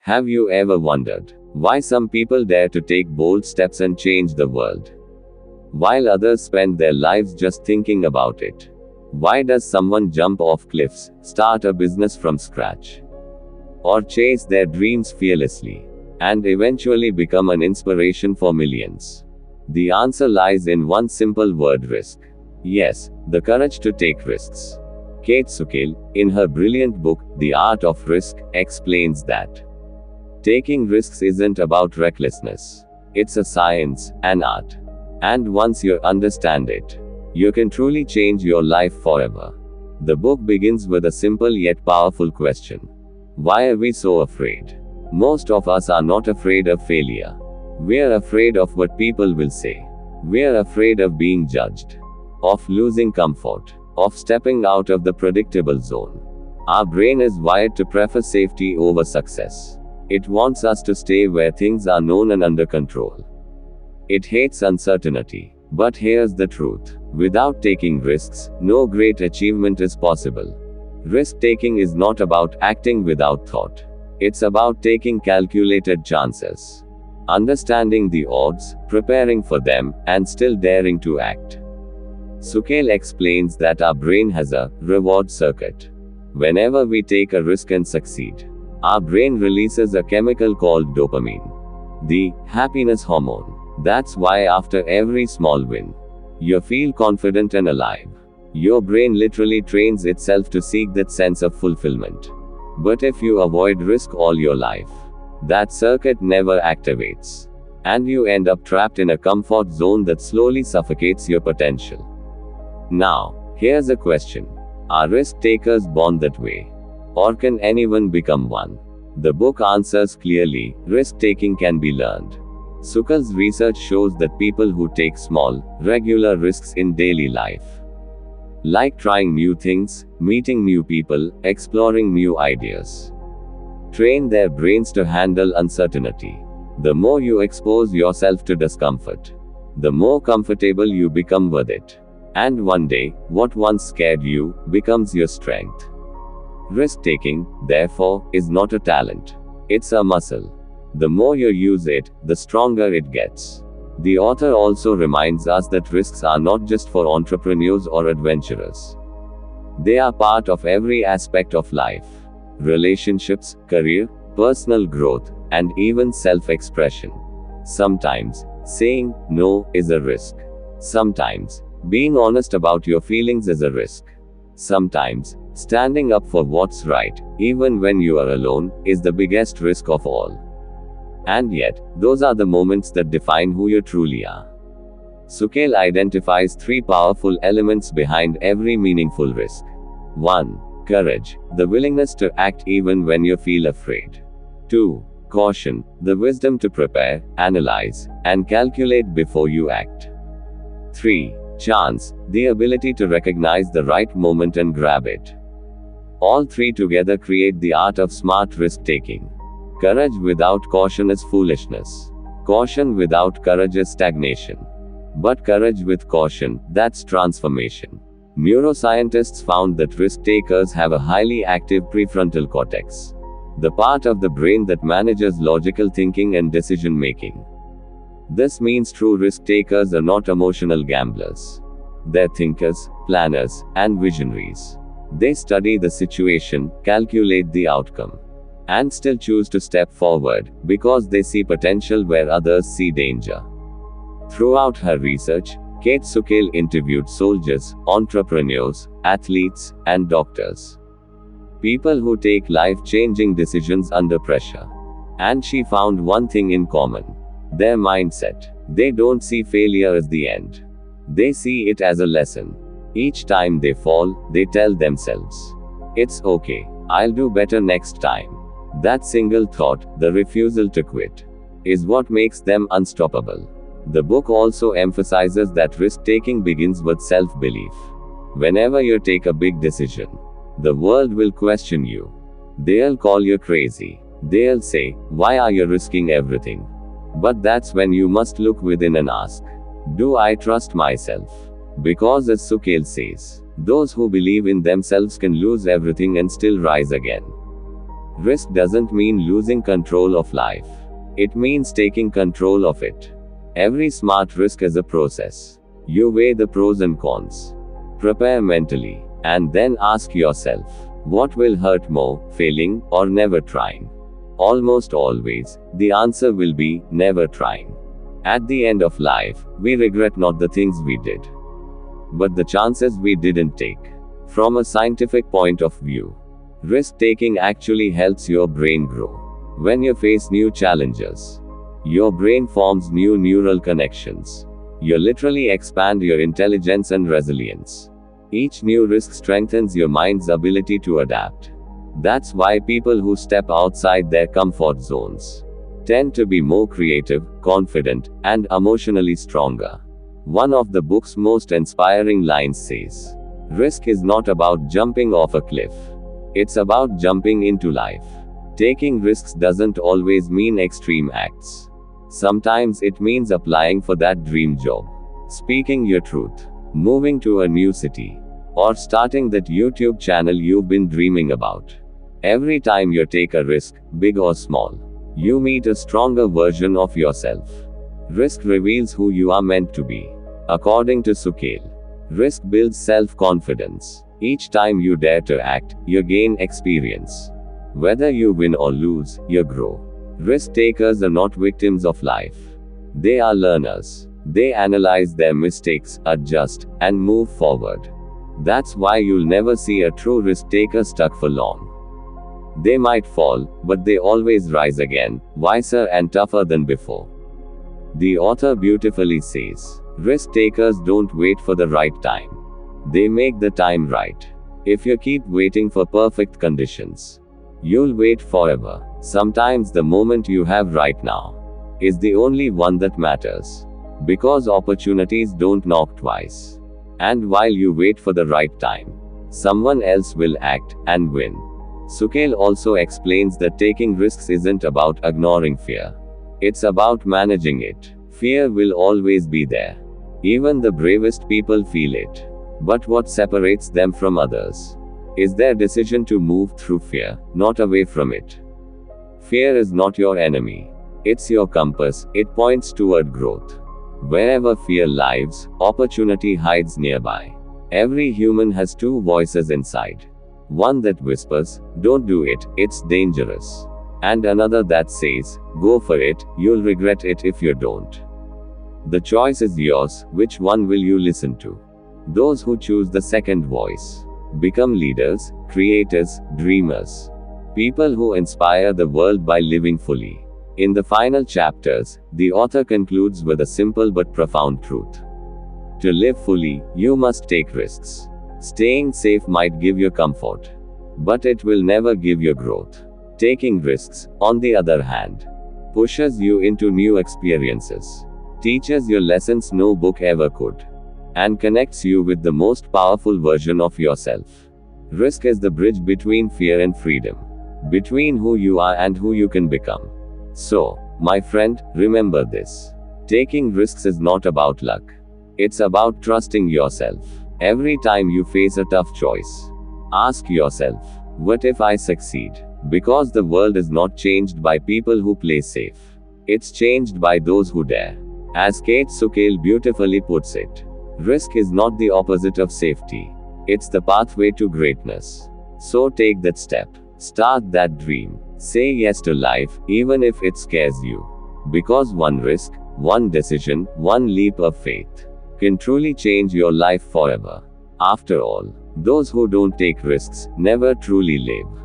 Have you ever wondered why some people dare to take bold steps and change the world, while others spend their lives just thinking about it? Why does someone jump off cliffs, start a business from scratch, or chase their dreams fearlessly, and eventually become an inspiration for millions? The answer lies in one simple word: risk. Yes, the courage to take risks. Kate Sukel, in her brilliant book, The Art of Risk, explains that taking risks isn't about recklessness. It's a science, an art. And once you understand it, you can truly change your life forever. The book begins with a simple yet powerful question. Why are we so afraid? Most of us are not afraid of failure. We're afraid of what people will say. We're afraid of being judged, of losing comfort, of stepping out of the predictable zone. Our brain is wired to prefer safety over success. It wants us to stay where things are known and under control. It hates uncertainty. But here's the truth. Without taking risks, no great achievement is possible. Risk-taking is not about acting without thought. It's about taking calculated chances, understanding the odds, preparing for them, and still daring to act. Sukel explains that our brain has a reward circuit. Whenever we take a risk and succeed, our brain releases a chemical called dopamine, the happiness hormone. That's why after every small win, you feel confident and alive. Your brain literally trains itself to seek that sense of fulfillment. But if you avoid risk all your life, that circuit never activates, and you end up trapped in a comfort zone that slowly suffocates your potential. Now, here's a question. Are risk takers born that way? Or can anyone become one? The book answers clearly: risk taking can be learned. Sukel's research shows that people who take small, regular risks in daily life, like trying new things, meeting new people, exploring new ideas, train their brains to handle uncertainty. The more you expose yourself to discomfort, the more comfortable you become with it. And one day, what once scared you becomes your strength. Risk-taking, therefore, is not a talent. It's a muscle. The more you use it, the stronger it gets. The author also reminds us that risks are not just for entrepreneurs or adventurers. They are part of every aspect of life: relationships, career, personal growth, and even self-expression. Sometimes, saying no is a risk. Sometimes, being honest about your feelings is a risk. Sometimes, standing up for what's right, even when you are alone, is the biggest risk of all. And yet, those are the moments that define who you truly are. Sukel identifies three powerful elements behind every meaningful risk. 1. Courage, the willingness to act even when you feel afraid. 2. Caution, the wisdom to prepare, analyze, and calculate before you act. 3. Chance, the ability to recognize the right moment and grab it. All three together create the art of smart risk-taking. Courage without caution is foolishness. Caution without courage is stagnation. But courage with caution, that's transformation. Neuroscientists found that risk-takers have a highly active prefrontal cortex, the part of the brain that manages logical thinking and decision-making. This means true risk-takers are not emotional gamblers. They're thinkers, planners, and visionaries. They study the situation, calculate the outcome, and still choose to step forward, because they see potential where others see danger. Throughout her research, Kate Sukel interviewed soldiers, entrepreneurs, athletes, and doctors. People who take life-changing decisions under pressure. And she found one thing in common: their mindset. They don't see failure as the end. They see it as a lesson. Each time they fall, they tell themselves, "It's okay, I'll do better next time." That single thought, the refusal to quit, is what makes them unstoppable. The book also emphasizes that risk-taking begins with self-belief. Whenever you take a big decision, the world will question you. They'll call you crazy. They'll say, "Why are you risking everything?" But that's when you must look within and ask, "Do I trust myself?" Because as Sukel says, those who believe in themselves can lose everything and still rise again. Risk doesn't mean losing control of life. It means taking control of it. Every smart risk is a process. You weigh the pros and cons. Prepare mentally. And then ask yourself, what will hurt more, failing, or never trying? Almost always, the answer will be, never trying. At the end of life, we regret not the things we did, but the chances we didn't take. From a scientific point of view, risk taking actually helps your brain grow. When you face new challenges, your brain forms new neural connections. You literally expand your intelligence and resilience. Each new risk strengthens your mind's ability to adapt. That's why people who step outside their comfort zones tend to be more creative, confident, and emotionally stronger. One of the book's most inspiring lines says, "Risk is not about jumping off a cliff. It's about jumping into life." Taking risks doesn't always mean extreme acts. Sometimes it means applying for that dream job, speaking your truth, moving to a new city, or starting that YouTube channel you've been dreaming about. Every time you take a risk, big or small, you meet a stronger version of yourself. Risk reveals who you are meant to be. According to Sukel, risk builds self-confidence. Each time you dare to act, you gain experience. Whether you win or lose, you grow. Risk takers are not victims of life. They are learners. They analyze their mistakes, adjust, and move forward. That's why you'll never see a true risk taker stuck for long. They might fall, but they always rise again, wiser and tougher than before. The author beautifully says, risk takers don't wait for the right time. They make the time right. If you keep waiting for perfect conditions, you'll wait forever. Sometimes the moment you have right now is the only one that matters. Because opportunities don't knock twice. And while you wait for the right time, someone else will act and win. Sukel also explains that taking risks isn't about ignoring fear. It's about managing it. Fear will always be there. Even the bravest people feel it. But what separates them from others is their decision to move through fear, not away from it. Fear is not your enemy. It's your compass. It points toward growth. Wherever fear lives, opportunity hides nearby. Every human has two voices inside. One that whispers, "Don't do it, it's dangerous." And another that says, "Go for it, you'll regret it if you don't." The choice is yours. Which one will you listen to? Those who choose the second voice become leaders, creators, dreamers. People who inspire the world by living fully. In the final chapters, the author concludes with a simple but profound truth. To live fully, you must take risks. Staying safe might give you comfort, but it will never give you growth. Taking risks, on the other hand, pushes you into new experiences, teaches you lessons no book ever could, and connects you with the most powerful version of yourself. Risk is the bridge between fear and freedom, between who you are and who you can become. So, my friend, remember this. Taking risks is not about luck. It's about trusting yourself. Every time you face a tough choice, ask yourself, what if I succeed? Because the world is not changed by people who play safe. It's changed by those who dare. As Kate Sukel beautifully puts it, risk is not the opposite of safety. It's the pathway to greatness. So take that step. Start that dream. Say yes to life, even if it scares you. Because one risk, one decision, one leap of faith can truly change your life forever. After all, those who don't take risks never truly live.